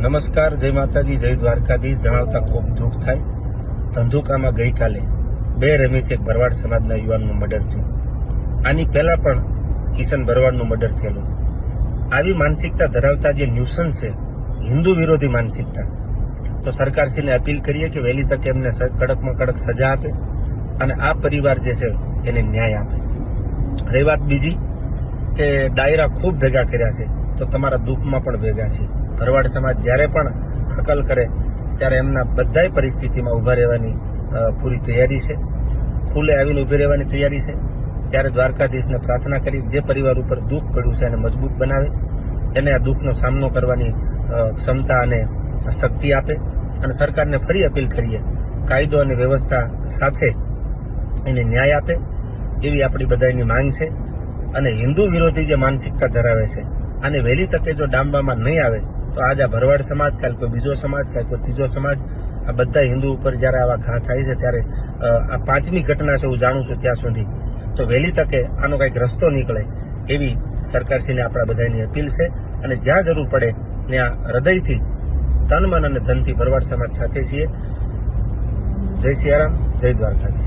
નમસ્કાર, જય માતાજી, જય દ્વારકાધીશ. જણાવતા ખૂબ દુઃખ થાય. ધંધુકામાં ગઈકાલે 2 રમીથી એક ભરવાડ સમાજના યુવાનનું મર્ડર થયું. આની પહેલા પણ કિશન ભરવાડનું મર્ડર થયેલું. આવી માનસિકતા ધરાવતા જે ન્યુસન્સ છે, હિન્દુ વિરોધી માનસિકતા, તો સરકારશ્રીને અપીલ કરીએ કે વહેલી તકે એમને કડકમાં કડક સજા આપે અને આ પરિવાર જે છે એને ન્યાય આપે. રહી વાત બીજી કે ડાયરા ખૂબ ભેગા કર્યા છે, તો તમારા દુઃખમાં પણ ભેગા છે. ભરવાડ સમાજ જ્યારે પણ હકલ કરે ત્યારે એમના બધાય પરિસ્થિતિમાં ઊભા રહેવાની પૂરી તૈયારી છે. ખુલ્લે આવીને ઊભી રહેવાની તૈયારી છે. ત્યારે દ્વારકાધીશને પ્રાર્થના કરી જે પરિવાર ઉપર દુઃખ પડ્યું છે એને મજબૂત બનાવે, એને આ દુઃખનો સામનો કરવાની ક્ષમતા અને શક્તિ આપે. અને સરકારને ફરી અપીલ કરીએ, કાયદો અને વ્યવસ્થા સાથે એને ન્યાય આપે એવી આપણી બધાની માંગ છે. અને હિન્દુ વિરોધી જે માનસિકતા ધરાવે છે આને વહેલી તકે જો ડામવામાં નહીં આવે તો આજ આ ભરવાડ સમાજ, કાલ કોઈ બીજો સમાજ, કાલ કોઈ ત્રીજો સમાજ, આ બધા હિન્દુ ઉપર જ્યારે આવા ઘા થાય છે ત્યારે આ 5મી ઘટના છે હું જાણું છું ત્યાં સુધી, તો વહેલી તકે આનો કંઈક રસ્તો નીકળે એવી સરકારશ્રીને આપણા બધાની અપીલ છે. અને જ્યાં જરૂર પડે ત્યાં હૃદયથી, તન, મન અને ધનથી ભરવાડ સમાજ સાથે છીએ. જય સિયારામ, જય દ્વારકાધીશ.